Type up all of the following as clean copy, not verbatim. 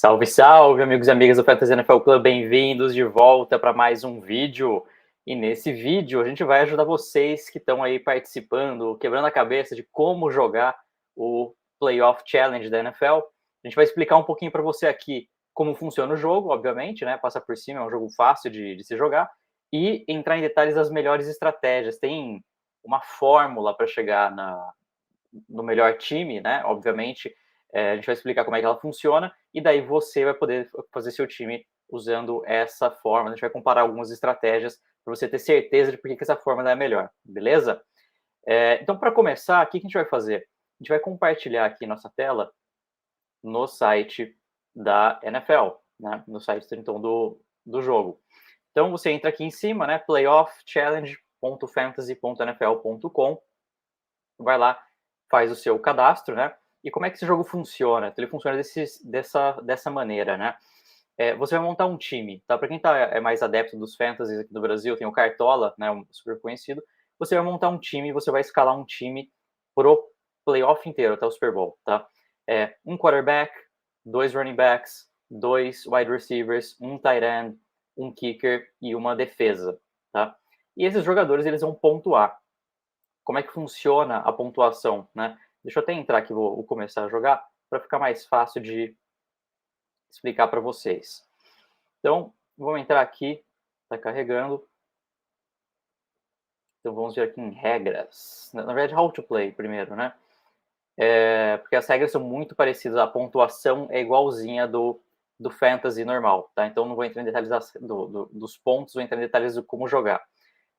Salve, salve, amigos e amigas do Fantasy NFL Club, bem-vindos de volta para mais um vídeo. E nesse vídeo a gente vai ajudar vocês que estão aí participando, quebrando a cabeça de como jogar o Playoff Challenge da NFL. A gente vai explicar um pouquinho para você aqui como funciona o jogo, obviamente, né? Passa por cima, é um jogo fácil de se jogar. E entrar em detalhes das melhores estratégias. Tem uma fórmula para chegar no melhor time, né? Obviamente, a gente vai explicar como é que ela funciona e daí você vai poder fazer seu time usando essa forma. A gente vai comparar algumas estratégias para você ter certeza de por que essa forma é melhor, beleza? Então, para começar, o que a gente vai fazer? A gente vai compartilhar aqui nossa tela no site da NFL, né? No site então do jogo. Então, você entra aqui em cima, né? playoffchallenge.fantasy.nfl.com, vai lá, faz o seu cadastro, né? E como é que esse jogo funciona? Então, ele funciona dessa maneira, né? Você vai montar um time, tá? Para quem é mais adepto dos fantasies aqui do Brasil, tem o Cartola, né? Um super conhecido. Você vai montar um time, você vai escalar um time pro playoff inteiro, até o Super Bowl, tá? Um quarterback, 2 running backs, 2 wide receivers, um tight end, um kicker e uma defesa, tá? E esses jogadores, eles vão pontuar. Como é que funciona a pontuação, né? Deixa eu até entrar aqui, vou começar a jogar, para ficar mais fácil de explicar para vocês. Então, vamos entrar aqui, está carregando. Então, vamos ver aqui em regras. Na verdade, how to play primeiro, né? Porque as regras são muito parecidas, a pontuação é igualzinha do Fantasy normal, tá? Então, não vou entrar em detalhes dos pontos, vou entrar em detalhes de como jogar.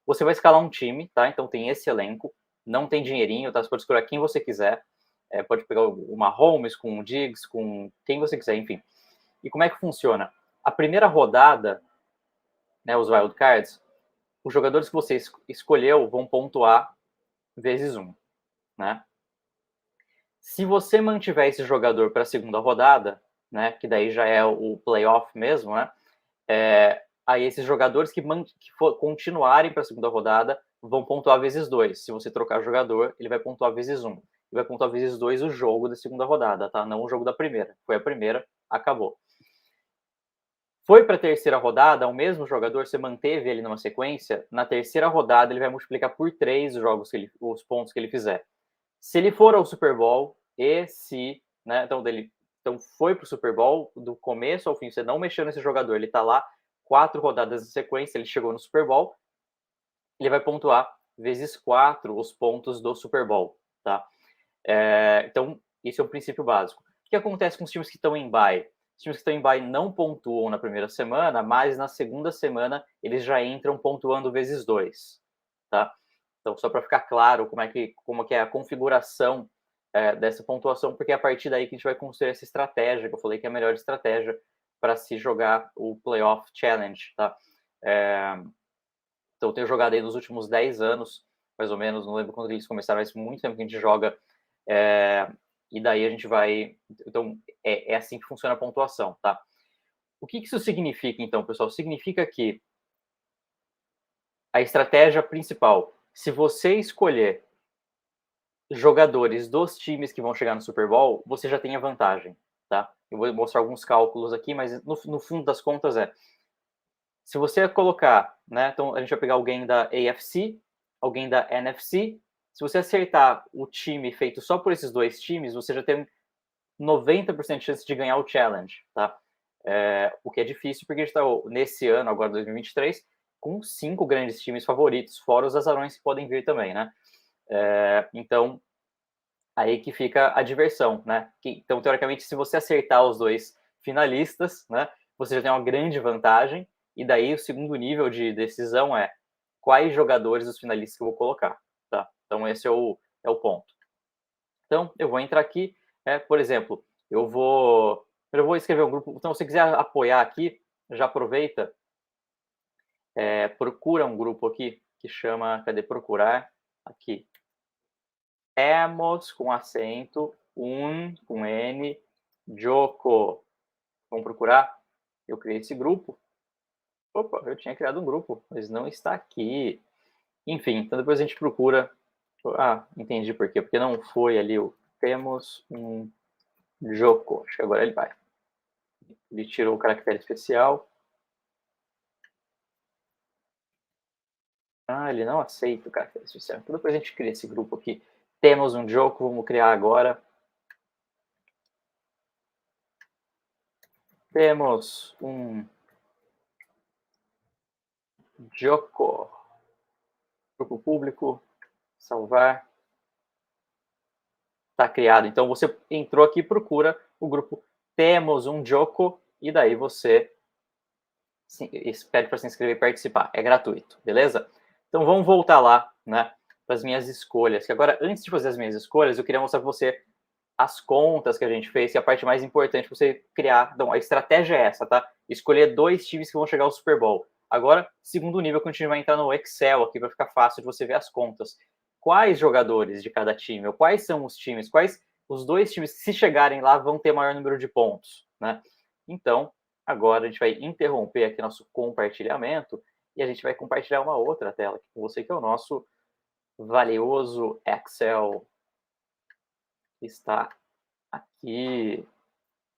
Você vai escalar um time, tá? Então, tem esse elenco, não tem dinheirinho, tá? Você pode escolher quem você quiser, pode pegar o Mahomes com o Diggs, com quem você quiser, enfim. E como é que funciona? A primeira rodada, né, os wild cards, os jogadores que você escolheu vão pontuar vezes 1, né? Se você mantiver esse jogador para a segunda rodada, né, que daí já é o playoff mesmo, né? Aí esses jogadores que continuarem para a segunda rodada vão pontuar vezes 2. Se você trocar jogador, ele vai pontuar vezes 1. Ele vai pontuar vezes 2 o jogo da segunda rodada, tá? Não o jogo da primeira. Foi a primeira, acabou. Foi para a terceira rodada, o mesmo jogador, você manteve ele numa sequência, na terceira rodada ele vai multiplicar por 3 os pontos que ele fizer. Se ele for ao Super Bowl, né, então foi para o Super Bowl, do começo ao fim, você não mexeu nesse jogador, ele está lá, 4 rodadas de sequência, ele chegou no Super Bowl, ele vai pontuar vezes 4 os pontos do Super Bowl, tá? Então, esse é o princípio básico. O que acontece com os times que estão em bye? Os times que estão em bye não pontuam na primeira semana, mas na segunda semana eles já entram pontuando vezes 2, tá? Então, só para ficar claro como que é a configuração dessa pontuação, porque é a partir daí que a gente vai construir essa estratégia, que eu falei que é a melhor estratégia para se jogar o Playoff Challenge, tá? Então, eu tenho jogado aí nos últimos 10 anos, mais ou menos, não lembro quando eles começaram, mas muito tempo que a gente joga, e daí a gente vai... Então, é assim que funciona a pontuação, tá? O que isso significa, então, pessoal? Significa que a estratégia principal, se você escolher jogadores dos times que vão chegar no Super Bowl, você já tem a vantagem, tá? Eu vou mostrar alguns cálculos aqui, mas no fundo das contas se você colocar, né? Então a gente vai pegar alguém da AFC, alguém da NFC. Se você acertar o time feito só por esses dois times, você já tem 90% de chance de ganhar o challenge, tá? O que é difícil porque a gente está nesse ano, agora 2023, com 5 grandes times favoritos, fora os azarões que podem vir também, né? Então, aí que fica a diversão, né? Então, teoricamente, se você acertar os dois finalistas, né, você já tem uma grande vantagem, e daí o segundo nível de decisão é quais jogadores os finalistas que eu vou colocar, tá? Então, esse é o ponto. Então, eu vou entrar aqui, por exemplo, eu vou escrever um grupo. Então, se você quiser apoiar aqui, já aproveita, procura um grupo aqui que chama, cadê procurar? Aqui, Temos com acento, com N, Joko. Vamos procurar? Eu criei esse grupo. Opa, eu tinha criado um grupo, mas não está aqui. Enfim, então depois a gente procura. Ah, entendi por quê. Porque não foi ali o Temos um Joko. Acho que agora ele vai. Ele tirou o caractere especial. Ah, ele não aceita o caractere especial. Então depois a gente cria esse grupo aqui. Temos um jogo, vamos criar agora. Temos um jogo. Grupo público. Salvar. Está criado. Então você entrou aqui e procura o grupo Temos um Jogo e daí você pede para se inscrever e participar. É gratuito, beleza? Então vamos voltar lá, né, para as minhas escolhas. Que agora, antes de fazer as minhas escolhas, eu queria mostrar para você as contas que a gente fez, que é a parte mais importante para você criar. Então, a estratégia é essa, tá? Escolher 2 times que vão chegar ao Super Bowl. Agora, segundo nível, que a gente vai entrar no Excel aqui para ficar fácil de você ver as contas. Quais jogadores de cada time, ou quais são os times, quais os 2 times que, se chegarem lá, vão ter maior número de pontos, né? Então, agora a gente vai interromper aqui nosso compartilhamento e a gente vai compartilhar uma outra tela aqui com você, que é o nosso valioso Excel, que está aqui.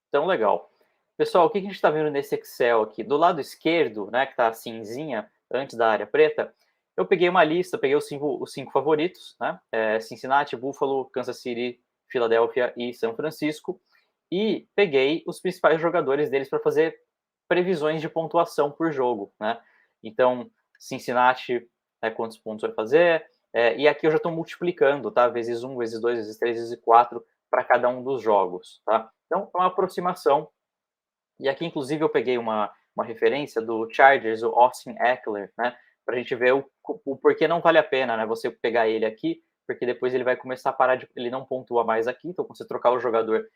Então, legal. Pessoal, o que a gente está vendo nesse Excel aqui? Do lado esquerdo, né, que está cinzinha, antes da área preta, eu peguei uma lista, peguei os cinco favoritos, né? Cincinnati, Buffalo, Kansas City, Filadélfia e São Francisco, e peguei os principais jogadores deles para fazer previsões de pontuação por jogo, né? Então, Cincinnati, né, quantos pontos vai fazer? E aqui eu já estou multiplicando, tá? Vezes 1, vezes 2, vezes 3, vezes 4 para cada um dos jogos, tá? Então, é uma aproximação. E aqui, inclusive, eu peguei uma referência do Chargers, o Austin Ekeler, né? Para a gente ver o porquê não vale a pena, né? Você pegar ele aqui, porque depois ele vai começar a parar de. Ele não pontua mais aqui, então, quando você trocar o jogador,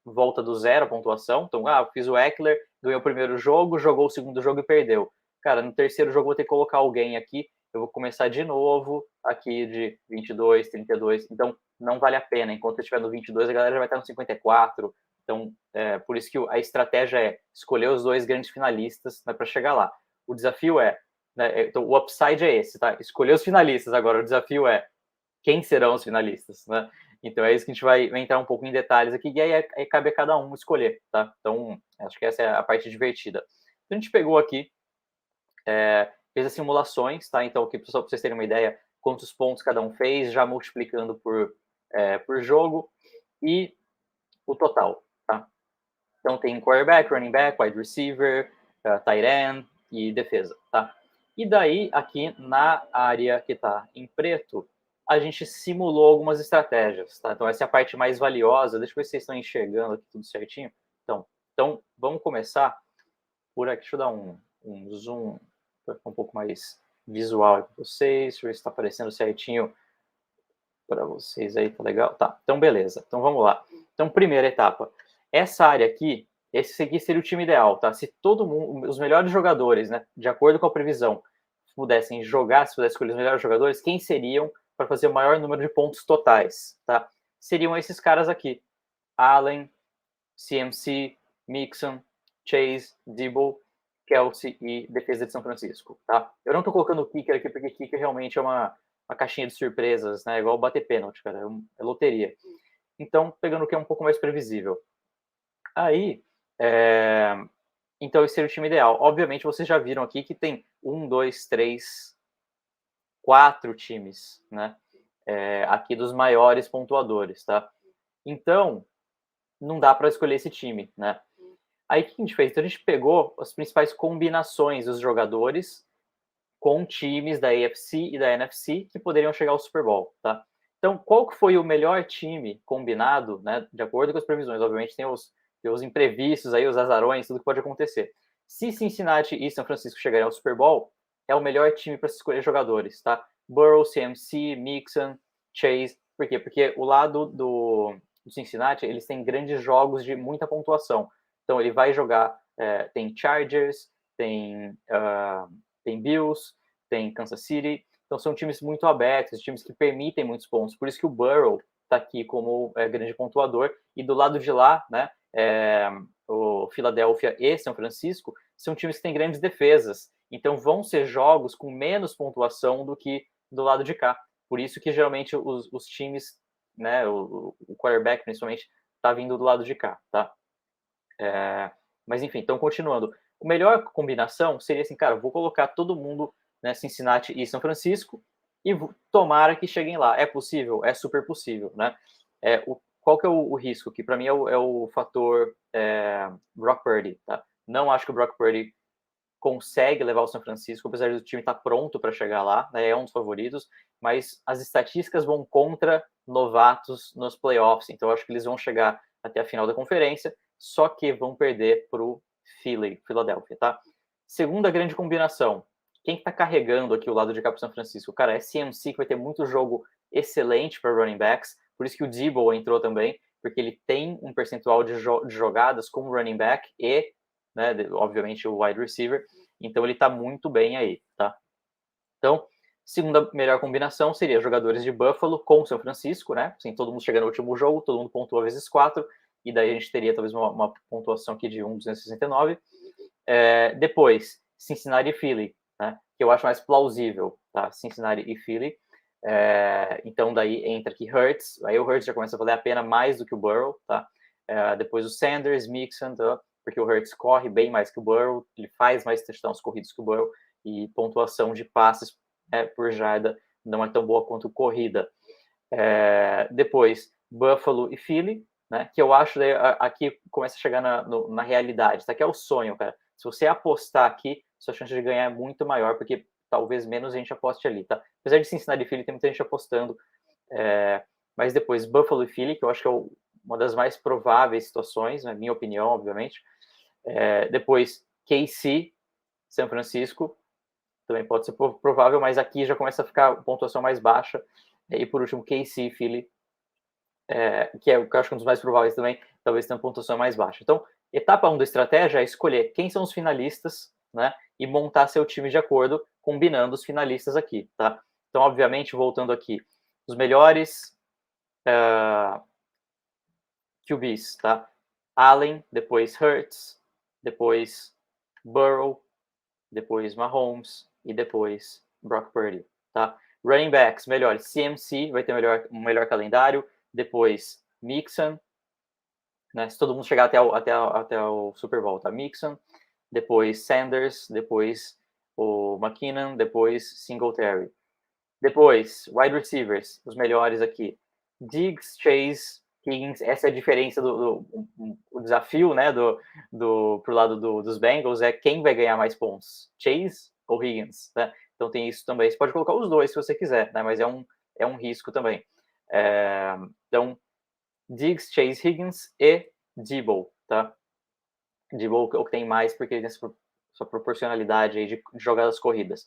volta do zero a pontuação. Então, eu fiz o Ekeler, ganhou o primeiro jogo, jogou o segundo jogo e perdeu. Cara, no terceiro jogo eu vou ter que colocar alguém aqui, eu vou começar de novo aqui de 22, 32. Então, não vale a pena. Enquanto eu estiver no 22, a galera já vai estar no 54. Então, por isso que a estratégia é escolher os 2 grandes finalistas, né, para chegar lá. O desafio né, então, o upside é esse, tá? Escolher os finalistas. Agora, o desafio é quem serão os finalistas, né? Então, é isso que a gente vai entrar um pouco em detalhes aqui, e aí cabe a cada um escolher, tá? Então, acho que essa é a parte divertida. Então, a gente pegou aqui, fez as simulações, tá? Então, aqui, só para vocês terem uma ideia, quantos pontos cada um fez, já multiplicando por jogo, e o total, tá? Então tem quarterback, running back, wide receiver, tight end e defesa, tá? E daí, aqui na área que está em preto, a gente simulou algumas estratégias, tá? Então essa é a parte mais valiosa. Deixa eu ver se vocês estão enxergando aqui tudo certinho. Então vamos começar por aqui. Deixa eu dar um zoom para ficar um pouco mais visual aqui para vocês. Deixa eu ver se está aparecendo certinho para vocês aí, tá legal? Tá, então beleza. Então vamos lá. Então, primeira etapa. Essa área aqui, esse aqui seria o time ideal, tá? Se todo mundo, os melhores jogadores, né, de acordo com a previsão, pudessem jogar, se pudesse escolher os melhores jogadores, quem seriam para fazer o maior número de pontos totais, tá? Seriam esses caras aqui: Allen, CMC, Mixon, Chase, Debo, Kelsey e defesa de São Francisco, tá? Eu não tô colocando o kicker aqui porque kicker realmente é uma caixinha de surpresas, né? Igual bater pênalti, cara, é loteria. Então, pegando o que é um pouco mais previsível. Aí, então esse seria o time ideal. Obviamente, vocês já viram aqui que tem 1, 2, 3, 4 times, né? Aqui dos maiores pontuadores, tá? Então, não dá para escolher esse time, né? Aí o que a gente fez? Então a gente pegou as principais combinações dos jogadores com times da AFC e da NFC que poderiam chegar ao Super Bowl, tá? Então, qual que foi o melhor time combinado, né? De acordo com as previsões, obviamente tem os imprevistos aí, os azarões, tudo que pode acontecer. Se Cincinnati e São Francisco chegarem ao Super Bowl, é o melhor time para se escolher jogadores, tá? Burrow, CMC, Mixon, Chase. Por quê? Porque o lado do Cincinnati, eles têm grandes jogos de muita pontuação. Então, ele vai jogar, tem Chargers, tem Bills, tem Kansas City. Então, são times muito abertos, times que permitem muitos pontos. Por isso que o Burrow está aqui como grande pontuador. E do lado de lá, né, o Philadelphia e São Francisco são times que têm grandes defesas. Então, vão ser jogos com menos pontuação do que do lado de cá. Por isso que, geralmente, os times, né, o quarterback, principalmente, está vindo do lado de cá, tá? Mas enfim, então continuando. A melhor combinação seria assim, cara, vou colocar todo mundo, né, Cincinnati e São Francisco, e tomara que cheguem lá. É possível? É super possível, né? Qual que é o risco? Que para mim é o fator Brock Purdy, tá? Não acho que o Brock Purdy consegue levar o São Francisco, apesar do time estar pronto para chegar lá, né, é um dos favoritos, mas as estatísticas vão contra novatos nos playoffs, então eu acho que eles vão chegar até a final da conferência, só que vão perder para o Philadelphia, tá? Segunda grande combinação, quem está carregando aqui o lado de cá para São Francisco? Cara, é CMC, que vai ter muito jogo excelente para running backs, por isso que o Debo entrou também, porque ele tem um percentual de jogadas como running back e, né, obviamente, o wide receiver, então ele está muito bem aí, tá? Então, segunda melhor combinação seria jogadores de Buffalo com São Francisco, né? Assim, todo mundo chega no último jogo, todo mundo pontua vezes 4, e daí a gente teria talvez uma pontuação aqui de 1,269. Depois, Cincinnati e Philly, né? Que eu acho mais plausível, tá? Cincinnati e Philly. Então daí entra aqui Hurts, aí o Hurts já começa a valer a pena mais do que o Burrow, tá? Depois o Sanders, Mixon, tá? Porque o Hurts corre bem mais que o Burrow, ele faz mais touchdowns corridos que o Burrow, e pontuação de passes por jarda não é tão boa quanto corrida. Depois, Buffalo e Philly, né? Que eu acho daí, aqui começa a chegar na realidade, tá? Que é o sonho, cara. Se você apostar aqui, sua chance de ganhar é muito maior, porque talvez menos gente aposte ali, tá? Apesar de Cincinnati e Philly, tem muita gente apostando. Mas depois, Buffalo e Philly, que eu acho que é uma das mais prováveis situações, na minha opinião, obviamente. Depois, KC, São Francisco, também pode ser provável, mas aqui já começa a ficar pontuação mais baixa. E por último, KC e Philly, que eu acho que é um dos mais prováveis também, talvez tenha pontuação mais baixa. Então, etapa 1 da estratégia é escolher quem são os finalistas, né, e montar seu time de acordo, combinando os finalistas aqui, tá? Então, obviamente, voltando aqui, os melhores QBs, tá? Allen, depois Hurts, depois Burrow, depois Mahomes e depois Brock Purdy, tá? Running backs, melhores, CMC vai ter um melhor calendário, depois Mixon, né? Se todo mundo chegar até o Super Bowl, tá? Mixon, depois Sanders, depois o McKinnon, depois Singletary. Depois, wide receivers, os melhores aqui. Diggs, Chase, Higgins, essa é a diferença o desafio, né, pro lado dos Bengals é quem vai ganhar mais pontos, Chase ou Higgins, né? Então tem isso também. Você pode colocar os dois se você quiser, né? Mas é um risco também. Então, Diggs, Chase, Higgins e Debo, tá? Debo é o que tem mais porque ele tem sua proporcionalidade aí de jogadas corridas.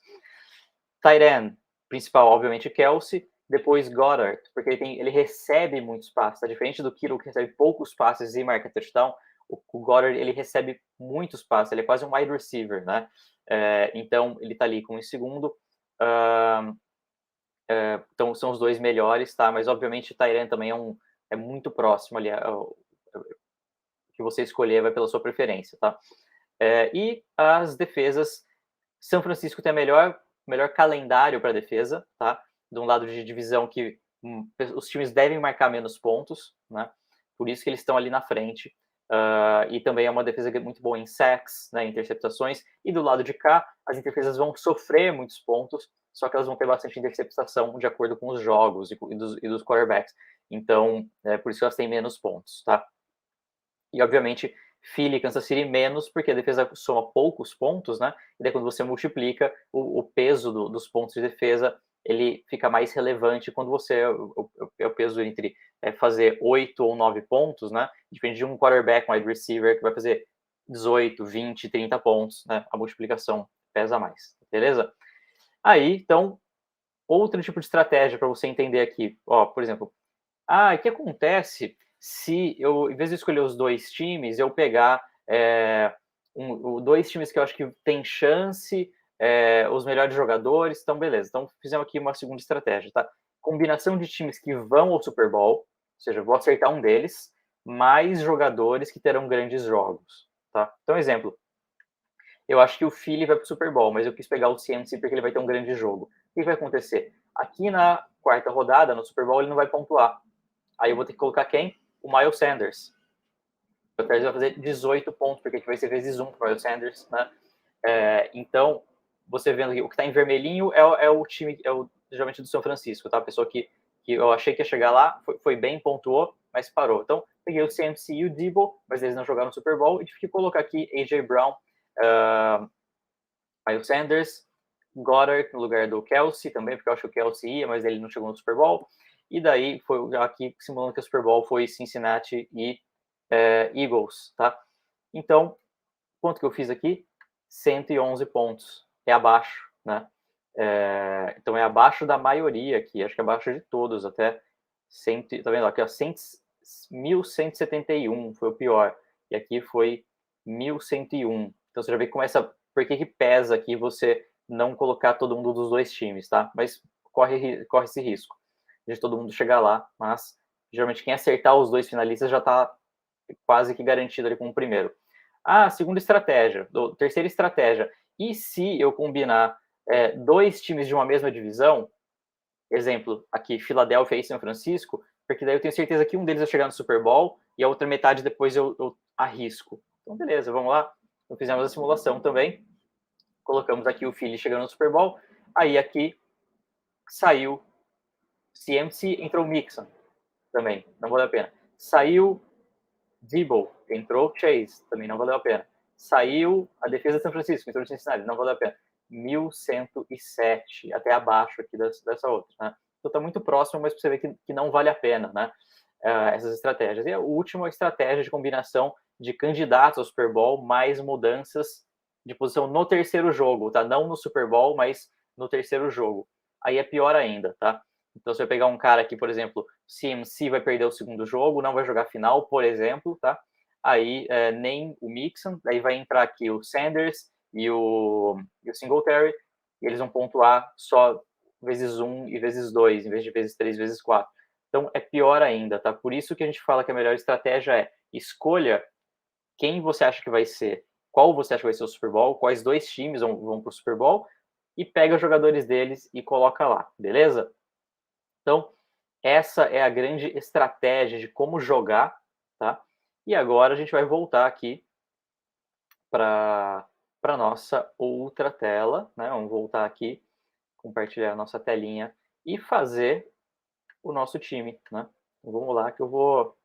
Tight end, principal, obviamente, Kelsey, depois Goddard, porque ele recebe muitos passes, tá? Diferente do Kittle, que recebe poucos passes e marca touchdown, o Goddard, ele recebe muitos passes, ele é quase um wide receiver, né? Então, ele tá ali com o segundo. Então, são os dois melhores, tá? Mas, obviamente, o tight end também é muito próximo ali, o que você escolher vai pela sua preferência, tá? E as defesas, São Francisco tem a melhor calendário para defesa, tá? De um lado de divisão que os times devem marcar menos pontos, né? Por isso que eles estão ali na frente. E também é uma defesa muito boa em sacks, né, interceptações. E do lado de cá, as defesas vão sofrer muitos pontos, só que elas vão ter bastante interceptação de acordo com os jogos e dos quarterbacks. Então, por isso que elas têm menos pontos, tá? E, obviamente, Philly e Kansas City menos, porque a defesa soma poucos pontos, né? E daí quando você multiplica, o peso dos pontos de defesa, ele fica mais relevante quando você... o peso entre fazer 8 ou 9 pontos, né? Depende de um quarterback, um wide receiver, que vai fazer 18, 20, 30 pontos, né? A multiplicação pesa mais, beleza? Aí, então, outro tipo de estratégia para você entender aqui. Ó, por exemplo, o que acontece se eu, em vez de escolher os dois times, eu pegar dois times que eu acho que tem chance, os melhores jogadores, então beleza. Então fizemos aqui uma segunda estratégia, tá? Combinação de times que vão ao Super Bowl, ou seja, vou acertar um deles, mais jogadores que terão grandes jogos, tá? Então, exemplo, eu acho que o Philly vai para o Super Bowl, mas eu quis pegar o CMC porque ele vai ter um grande jogo. O que vai acontecer? Aqui na quarta rodada, no Super Bowl, ele não vai pontuar. Aí eu vou ter que colocar quem? O Miles Sanders. O Travis vai fazer 18 pontos, porque aqui vai ser vezes 1 para o Sanders, né? Então, você vendo que o que está em vermelhinho é o time, geralmente do São Francisco, tá? A pessoa que eu achei que ia chegar lá, foi bem, pontuou, mas parou. Então, peguei o CMC e o Debo, mas eles não jogaram no Super Bowl, e tive que colocar aqui AJ Brown, Miles Sanders, Goddard no lugar do Kelsey também, porque eu acho que o Kelsey ia, mas ele não chegou no Super Bowl. E daí, foi aqui simulando que o Super Bowl foi Cincinnati e Eagles, tá? Então, quanto que eu fiz aqui? 111 pontos. É abaixo, né? Então, é abaixo da maioria aqui, acho que é abaixo de todos, até. Tá vendo? Aqui, ó, 1.171 foi o pior. E aqui foi 1.101. Então, você já vê que começa. Por que pesa aqui você não colocar todo mundo dos dois times, tá? Mas corre esse risco de todo mundo chegar lá. Mas, geralmente, quem acertar os dois finalistas já está quase que garantido ali com o primeiro. Segunda estratégia, terceira estratégia. E se eu combinar dois times de uma mesma divisão, exemplo, aqui, Filadélfia e São Francisco, porque daí eu tenho certeza que um deles vai chegar no Super Bowl e a outra metade depois eu arrisco. Então, beleza, vamos lá. Então, fizemos a simulação também. Colocamos aqui o Philly chegando no Super Bowl. Aí aqui saiu CMC, entrou o Mixon também, não valeu a pena. Saiu Debo, entrou Chase, também não valeu a pena. Saiu a defesa de São Francisco, entrou Cincinnati, não valeu a pena. 1.107, até abaixo aqui dessa outra, né? Então tá muito próximo, mas você vê que não vale a pena, né? Essas estratégias. E a última estratégia de combinação de candidatos ao Super Bowl, mais mudanças de posição no terceiro jogo, tá? Não no Super Bowl, mas no terceiro jogo. Aí é pior ainda, tá? Então, se eu pegar um cara aqui, por exemplo, CMC vai perder o segundo jogo, não vai jogar final, por exemplo, tá? Aí nem o Mixon, daí vai entrar aqui o Sanders e o Singletary, e eles vão pontuar só vezes 1 e vezes 2, em vez de vezes 3, vezes 4. Então é pior ainda, tá? Por isso que a gente fala que a melhor estratégia é escolha quem você acha que vai ser, qual você acha que vai ser o Super Bowl, quais dois times vão para o Super Bowl, e pega os jogadores deles e coloca lá, beleza? Então, essa é a grande estratégia de como jogar, tá? E agora a gente vai voltar aqui para a nossa outra tela, né? Vamos voltar aqui, compartilhar a nossa telinha e fazer o nosso time, né? Então, vamos lá que eu vou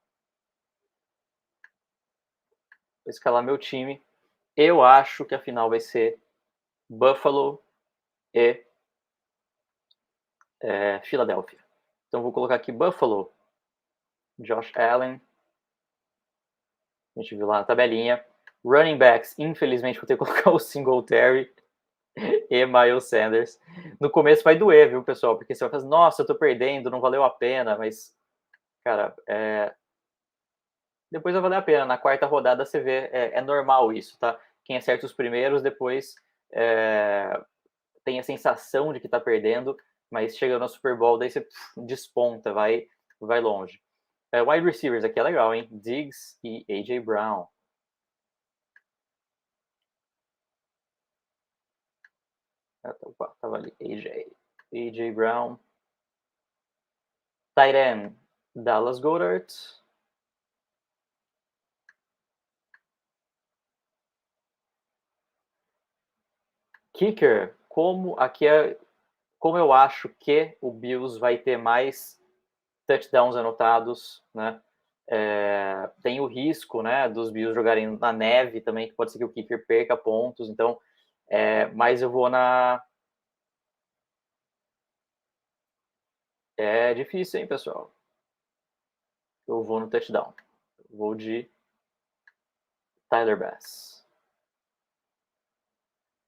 escalar meu time. Eu acho que a final vai ser Buffalo e Filadélfia. Então vou colocar aqui Buffalo, Josh Allen. A gente viu lá na tabelinha. Running backs, infelizmente vou ter que colocar o Singletary e Miles Sanders. No começo vai doer, viu, pessoal? Porque você vai fazer, nossa, eu tô perdendo, não valeu a pena, mas, cara, depois vai valer a pena. Na quarta rodada você vê, é normal isso, tá? Quem acerta os primeiros, depois tem a sensação de que tá perdendo, mas chega no Super Bowl, daí você desponta, vai longe. Wide receivers aqui é legal, hein? Diggs e AJ Brown. Tava ali, AJ Brown. Tight end, Dallas Goedert. Kicker, como eu acho que o Bills vai ter mais touchdowns anotados, né? Tem o risco, né, dos Bills jogarem na neve também, que pode ser que o kicker perca pontos. Então, mas eu vou na. É difícil, hein, pessoal? Eu vou no touchdown. Vou de Tyler Bass.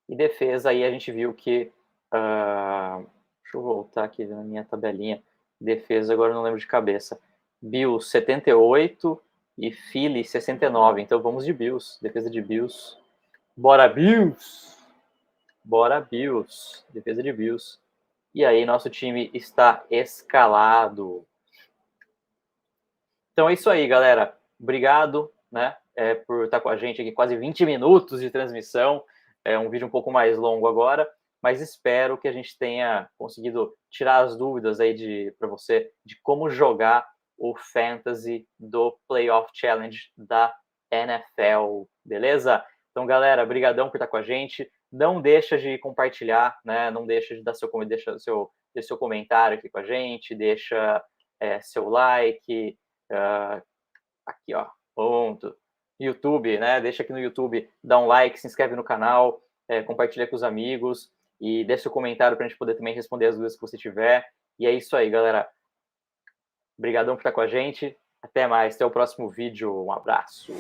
E defesa, aí a gente viu que. Deixa eu voltar aqui na minha tabelinha. Defesa, agora eu não lembro de cabeça. Bills 78 e Philly 69. Então vamos de Bills. Defesa de Bills. Bora, Bills! Bora, Bills. Defesa de Bills. E aí, nosso time está escalado. Então é isso aí, galera. Obrigado, né, por estar com a gente aqui, quase 20 minutos de transmissão. É um vídeo um pouco mais longo agora, mas espero que a gente tenha conseguido tirar as dúvidas aí para você de como jogar o Fantasy do Playoff Challenge da NFL, beleza? Então, galera, brigadão por estar com a gente. Não deixa de compartilhar, né? Não deixa de dar seu comentário aqui com a gente, deixa seu like, aqui, ó, ponto. YouTube, né? Deixa aqui no YouTube, dá um like, se inscreve no canal, compartilha com os amigos e deixa seu comentário para a gente poder também responder as dúvidas que você tiver. E é isso aí, galera. Obrigadão por estar com a gente. Até mais, até o próximo vídeo. Um abraço.